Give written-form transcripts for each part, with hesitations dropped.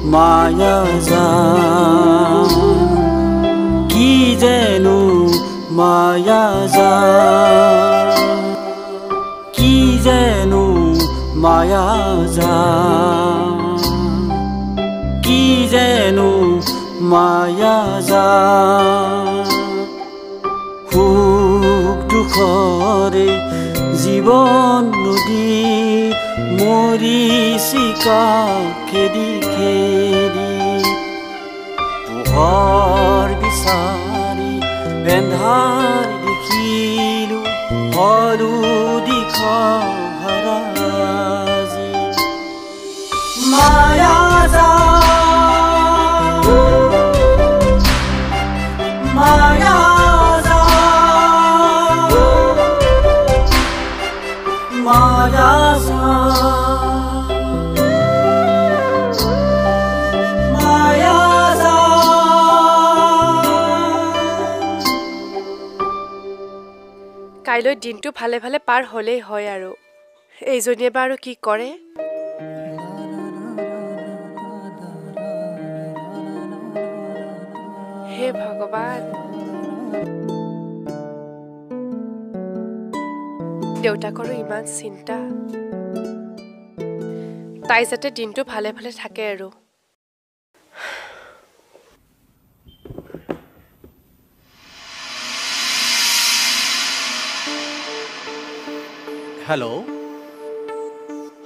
माया जान की जेनु माया जान की जेनु माया जान की जेनु माया जान हुक दुखरे जीवन नदी मरीचिका खेदी खेदी पोहर বিচাৰি এন্ধাৰ দেখিলো হলো দিখ হাৰাজি মায়া জান মায়া জান মায়া কাইলৈ দিনটো ভালে ভালে পাৰ হলেই হয় আৰু এইজনীয়ে বাৰু কি কৰে হে ভগৱান দেউতাকৰো ইমান চিন্তা তাই যাতে দিনটো ভালে ভালে থাকে আৰু हेलो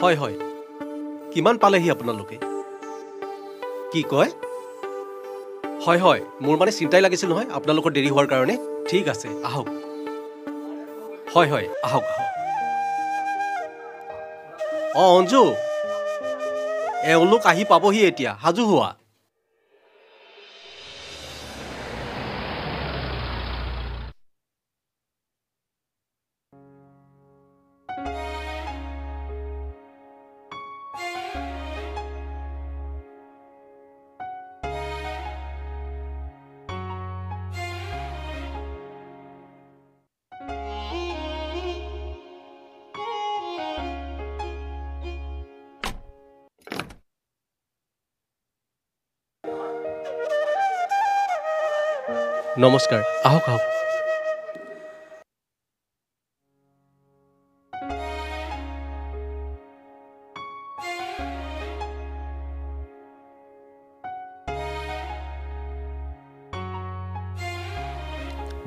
হয় হয় কিমান পালেহি আপোনালোকে কি কয় হয় হয় মোৰ মানে চিন্তাই লাগিছিল নহয় আপোনালোকৰ দেৰি হোৱাৰ কাৰণে ঠিক আছে আহক হয় হয় আহক অঞ্জু এওঁলোক আহি পাবহি এতিয়া হাজু হোৱা নমস্কাৰ আহক আহক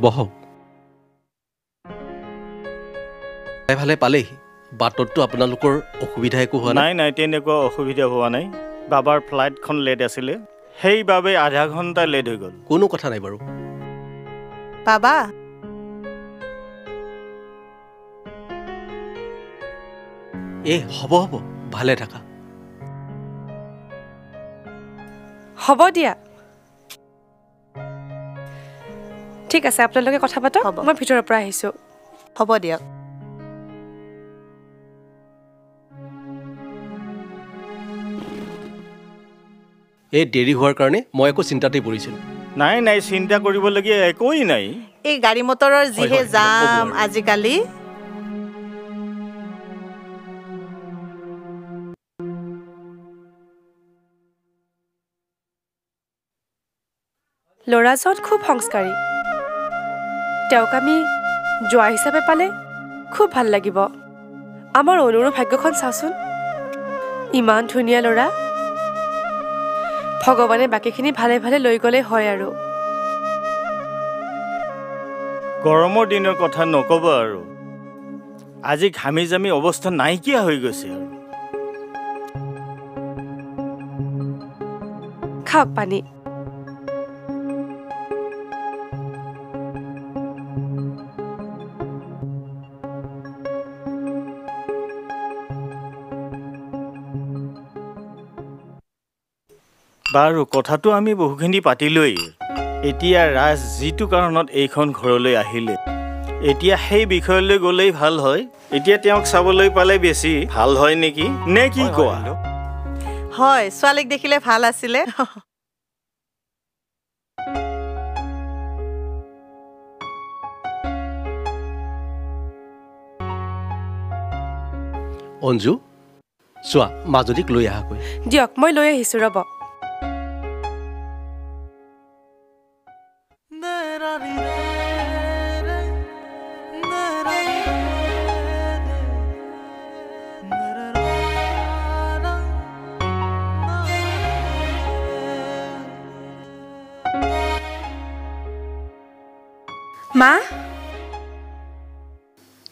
বহক ভালে পালেহি বাটতটো আপোনালোকৰ অসুবিধা একো হোৱা নাই নাই তেনেকুৱা অসুবিধা হোৱা নাই বাবাৰ ফ্লাইটখন লেট আছিলে সেইবাবে আধা ঘণ্টা লেট হৈ গ'ল কোনো কথা নাই বাৰু বাবা হ'ব হ'ব ভালে থাকা হ'ব দিয়া ঠিক আছে আপোনালোকে কথা পাতক মই ভিতৰৰ পৰা আহিছো হ'ব দিয়ক এই দেৰি হোৱাৰ কাৰণে মই একো চিন্তাতেই পৰিছিলো নাই নাই চিন্তা কৰিবলগীয়া একোই নাই এই গাড়ী মটৰৰ যিহে জাম আজিকালি ল'ৰাজন খুব সংস্কাৰী তেওঁক আমি জোৱা হিচাপে পালে খুব ভাল লাগিব আমাৰ অনুৰ ভাগ্যখন চাওচোন ইমান ধুনীয়া ল'ৰা ভগৱানে বাকীখিনি ভালে ভালে লৈ গ'লে হয় আৰু গৰমৰ দিনৰ কথা নকব আৰু আজি ঘামি জামি অৱস্থা নাইকিয়া হৈ গৈছে আৰু খাওক পানী বাৰু কথাটো আমি বহুখিনি পাতিলোই এতিয়া ৰাজ যিটো কাৰণত এইখন ঘৰলৈ আহিলে এতিয়া সেই বিষয়লৈ গ'লেই ভাল হয় এতিয়া তেওঁক চাবলৈ পালে বেছি ভাল হয় নেকি নে কি কোৱা হয় ছোৱালীক দেখিলে ভাল আছিলে অঞ্জু চোৱা মাজুলীক লৈ আহাকৈ দিয়ক মই লৈ আহিছো ৰ'ব মা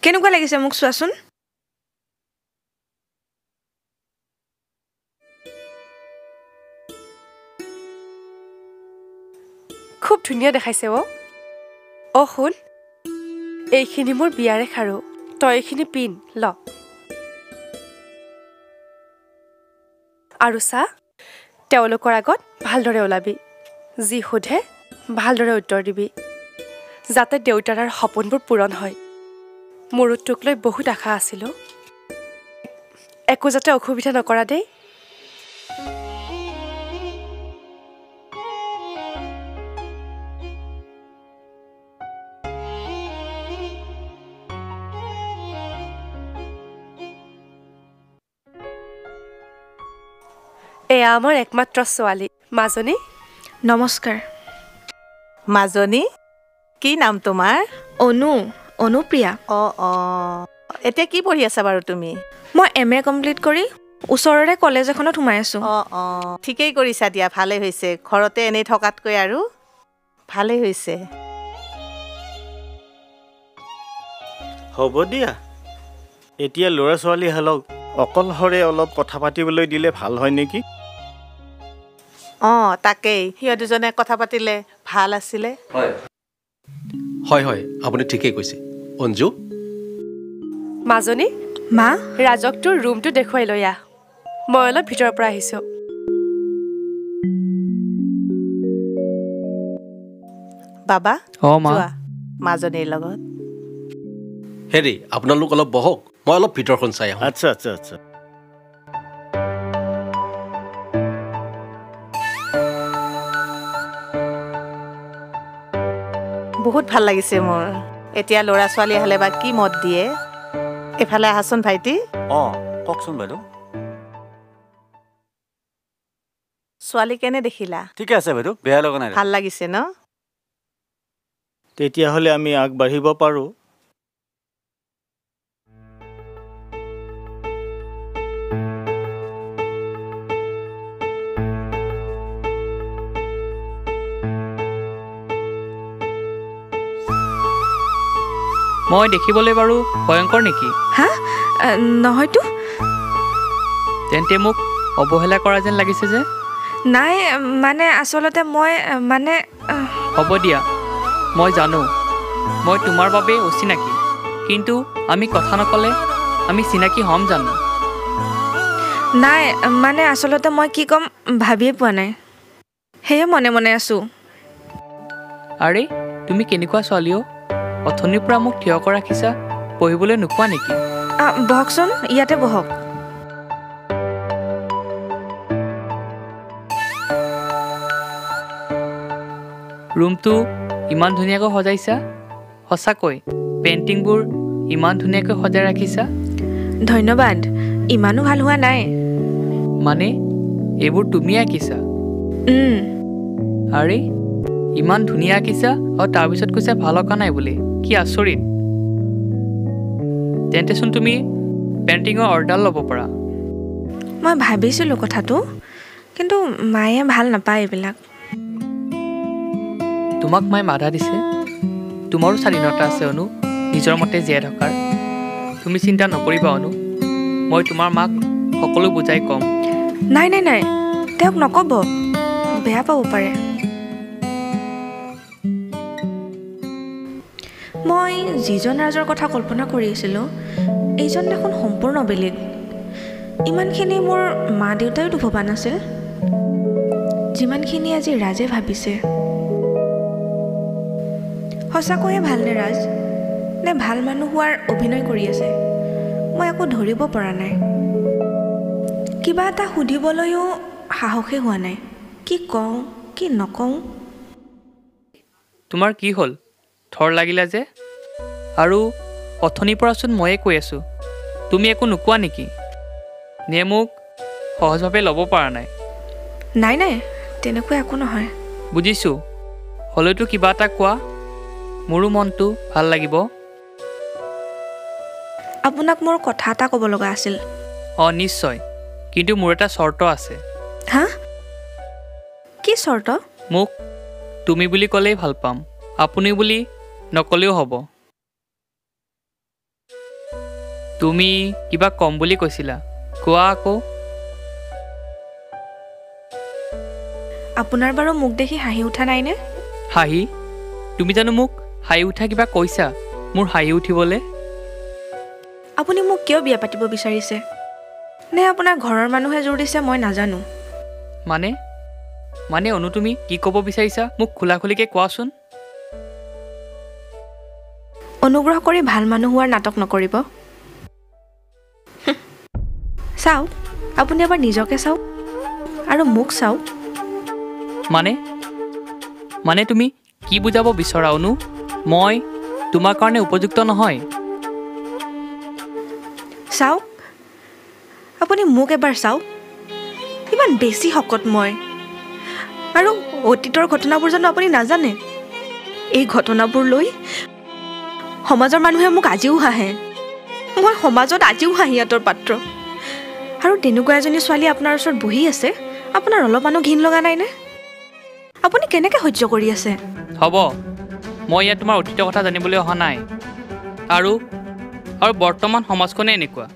কেনেকুৱা লাগিছে মোক চোৱাচোন খুব ধুনীয়া দেখাইছে শুন এইখিনি মোৰ বিয়াৰে খাৰু তই এইখিনি পিন ল আৰু চা তেওঁলোকৰ আগত ভালদৰে ওলাবি যি সোধে ভালদৰে উত্তৰ দিবি যাতে দেউতাৰ সপোনবোৰ পূৰণ হয় মোৰো তোক লৈ বহুত আশা আছিল একো যাতে অসুবিধা নকৰা দেই এয়া আমাৰ একমাত্ৰ ছোৱালী মাজনী নমস্কাৰ মাজনী কি নাম তোমাৰ অনুপ্ৰিয়া এতিয়া কি পঢ়ি আছা বাৰু তুমি মই MA কমপ্লিট কৰি ওচৰৰে কলেজ এখনত সোমাই আছো ঠিকেই কৰিছা দিয়া ভালে হৈছে ঘৰতে এনেই থকাতকৈ আৰু ভালে হৈছে হ'ব দিয়া এতিয়া ল'ৰা ছোৱালীহালক অকলশৰে অলপ কথা পাতিবলৈ দিলে ভাল হয় নেকি তাকেই সিহঁত দুজনে কথা পাতিলে ভাল আছিলে হয় হয় আপুনি ঠিকেই কৈছে অঞ্জু মাজনী মা ৰাজক তোৰ ৰুমটো দেখুৱাই লৈ আহ মই অলপ ভিতৰৰ পৰা আহিছোঁ বাবা মা যোৱা মাজনীৰ লগত হেৰি আপোনালোক অলপ বহক মই অলপ ভিতৰখন চাই আহোঁ আচ্ছা আচ্ছা আচ্ছা বহুত ভাল লাগিছে মোৰ এতিয়া ল'ৰা ছোৱালী হ'লে বা কি মত দিয়ে এফালে আহাচোন ভাইটি কওকচোন বাইদেউ ছোৱালী কেনে দেখিলা ঠিকে আছে বাইদেউ বেয়া লগা নাই ভাল লাগিছে ন তেতিয়াহ'লে আমি আগবাঢ়িব পাৰোঁ মই দেখিবলৈ বাৰু ভয়ংকৰ নেকি হা নহয়তো তেন্তে মোক অৱহেলা কৰা যেন লাগিছে যে নাই মানে আচলতে মই মানে হ'ব দিয়া মই জানো মই তোমাৰ বাবে অচিনাকি কিন্তু আমি কথা নক'লে আমি চিনাকি হ'ম জানো নাই মানে আচলতে মই কি ক'ম ভাবিয়ে পোৱা নাই সেয়ে মনে মনে আছোঁ আৰে তুমি কেনেকুৱা ছোৱালীও অথনিৰ পৰা মোক থিয় কৰা ৰাখিছা পঢ়িবলৈ নোপোৱা নেকি বহকচোন ইয়াতে বহক ৰুমটো ইমান ধুনীয়াকৈ সজাইছা সঁচাকৈ পেইণ্টিংবোৰ ইমান ধুনীয়াকৈ সজাই ৰাখিছা ধন্যবাদ ইমানো ভাল হোৱা নাই মানে এইবোৰ তুমি আঁকিছা আৰে ইমান ধুনীয়া আঁকিছা আৰু তাৰপিছত কৈছা ভাল অঁকা নাই বুলি কি আচৰিত তেন্তেচোন তুমি পেইণ্টিঙৰ অৰ্ডাৰ ল'ব পাৰা মই ভাবিছিলোঁ কথাটো কিন্তু মায়ে ভাল নাপায় এইবিলাক তোমাক মায়ে বাধা দিছে তোমাৰো স্বাধীনতা আছে অনু নিজৰ মতে জীয়াই থকাৰ তুমি চিন্তা নকৰিবা অনু মই তোমাৰ মাক সকলো বুজাই ক'ম নাই নাই নাই তেওঁক নক'ব বেয়া পাব পাৰে মই যিজন ৰাজৰ কথা কল্পনা কৰি আছিলোঁ এইজন দেখোন সম্পূৰ্ণ বেলেগ ইমানখিনি মোৰ মা দেউতাইতো ভবা নাছিল যিমানখিনি আজি ৰাজে ভাবিছে সঁচাকৈয়ে ভালনে ৰাজ নে ভাল মানুহ হোৱাৰ অভিনয় কৰি আছে মই একো ধৰিব পৰা নাই কিবা এটা সুধিবলৈও সাহসেই হোৱা নাই কি কওঁ কি নকওঁ তোমাৰ কি হ'ল থৰ লাগিলা যে আৰু অথনিৰ পৰাচোন ময়ে কৈ আছোঁ তুমি একো নোকোৱা নেকি নে মোক সহজভাৱে ল'ব পৰা নাই নাই নাই তেনেকুৱা একো নহয় বুজিছোঁ হ'লেওতো কিবা এটা কোৱা মোৰো মনটো ভাল লাগিব। আপোনাক মোৰ কথা এটা ক'ব লগা আছিল। অঁ নিশ্চয়, কিন্তু মোৰ এটা চৰ্ত আছে। হা? কি চৰ্ত? মোক তুমি বুলি ক'লেই ভাল পাম, আপুনি বুলি নক'লেও হ'ব। তুমি কিবা কম বুলি কৈছিলা, কোৱা আকৌ। আপোনাৰ বাৰু মোক দেখি হাঁহি উঠা নাইনে? হাঁহি? তুমি জানো মোক হাঁহি উঠা কিবা কৈছা মোৰ হাঁহি উঠিবলৈ? আপুনি মোক কিয় বিয়া পাতিব বিচাৰিছে? নে আপোনাৰ ঘৰৰ মানুহে জোৰ দিছে মই নাজানো। মানে অনু তুমি কি ক'ব বিচাৰিছা মোক খোলাখুলিকৈ কোৱাচোন। অনুগ্ৰহ কৰি ভাল মানুহ হোৱাৰ নাটক নকৰিব। চাওক, আপুনি এবাৰ নিজকে চাওক আৰু মোক চাওক। মানে তুমি কি বুজাব বিচৰা অনু? মই তোমাৰ কাৰণে উপযুক্ত নহয়? চাওক, আপুনি মোক এবাৰ চাওক। ইমান বেছি শকত মই। আৰু অতীতৰ ঘটনাবোৰ জানো আপুনি নাজানে? এই ঘটনাবোৰ লৈ সমাজৰ মানুহে মোক আজিও হাঁহে। মই সমাজত আজিও হাঁহিয়াতৰ পাত্ৰ। আৰু তেনেকুৱা এজনী ছোৱালী আপোনাৰ ওচৰত বহি আছে, আপোনাৰ অলপমানো ঘিণ লগা নাইনে? আপুনি কেনেকৈ সহ্য কৰি আছে? হ'ব, মই ইয়াত তোমাৰ অতীতৰ কথা জানিবলৈ অহা নাই। আৰু বৰ্তমান সমাজখনে এনেকুৱা,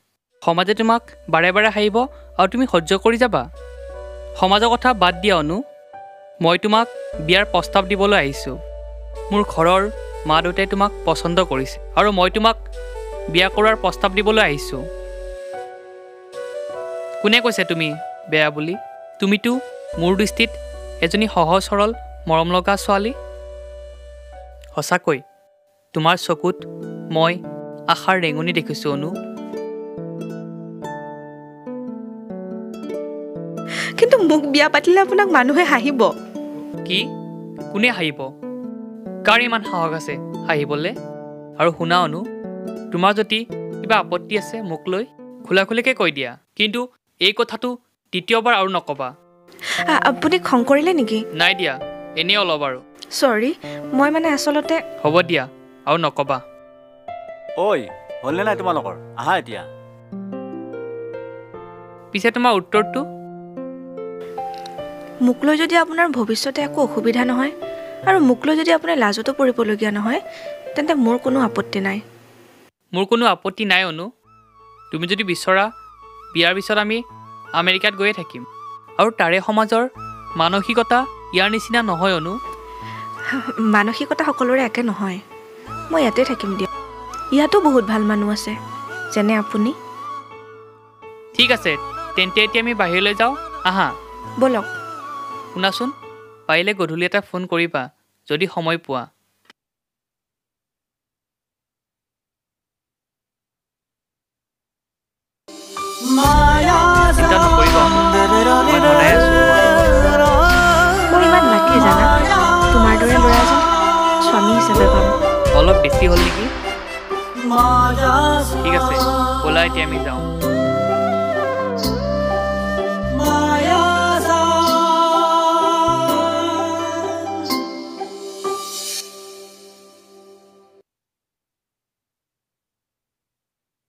সমাজে তোমাক বাৰে বাৰে হাঁহিব আৰু তুমি সহ্য কৰি যাবা। সমাজৰ কথা বাদ দিয়া অনু, মই তোমাক বিয়াৰ প্ৰস্তাৱ দিবলৈ আহিছোঁ। মোৰ ঘৰৰ মা দেউতাই তোমাক পচন্দ কৰিছে আৰু মই তোমাক বিয়া কৰোৱাৰ প্ৰস্তাৱ দিবলৈ আহিছোঁ। কোনে কৈছে তুমি বেয়া বুলি? তুমিতো মোৰ দৃষ্টিত এজনী সহজ সৰল মৰম লগা ছোৱালী। সঁচাকৈ তোমাৰ চকুত মই আশাৰ ৰেঙনি দেখিছোঁ অনু। কিন্তু মোক বিয়া পাতিলে আপোনাক মানুহে হাঁহিব। কি? কোনে হাঁহিব? কাৰ ইমান সাহস আছে হাঁহিবলৈ? আৰু শুনা অনু, তোমাৰ যদি কিবা আপত্তি আছে মোক লৈ খোলাখুলিকৈ কৈ দিয়া, কিন্তু এই কথাটো দ্বিতীয়বাৰ আৰু নক'বা। আপুনি খং কৰিলে নেকি? নাই দিয়া, এনেই অলপ আৰু। চৰি, মই মানে আচলতে। হ'ব দিয়া, আৰু নক'বা। ঐ, হ'লনে নাই তোমালোকৰ? আহা এতিয়া। পিছে তোমাৰ উত্তৰটো? মোক লৈ যদি আপোনাৰ ভৱিষ্যতে একো অসুবিধা নহয় আৰু মোক লৈ যদি আপুনি লাজতো পৰিবলগীয়া নহয়, তেন্তে মোৰ কোনো আপত্তি নাই। মোৰ কোনো আপত্তি নাই অনু। তুমি যদি বিচৰা বিয়াৰ পিছত আমি আমেৰিকাত গৈয়ে থাকিম। আৰু তাৰে সমাজৰ মানসিকতা ইয়াৰ নিচিনা নহয় অনু। মানসিকতা সকলোৰে একে নহয়। মই ইয়াতে থাকিম দিয়ক। ইয়াতো বহুত ভাল মানুহ আছে, যেনে আপুনি। ঠিক আছে, তেন্তে এতিয়া আমি বাহিৰলৈ যাওঁ, আহা। ব'লক। শুনাচোন, পাৰিলে গধূলি এটা ফোন কৰিবা যদি সময় পোৱা। চিন্তা নকৰিবা, মই বনাই আছোঁ। মই ইমান লাকি জানা, তোমাৰ দৰে ল'ৰা এজন স্বামী হিচাপে পাম। অলপ বেছি হ'ল নেকি? ঠিক আছে, ব'লা এতিয়া আমি যাওঁ।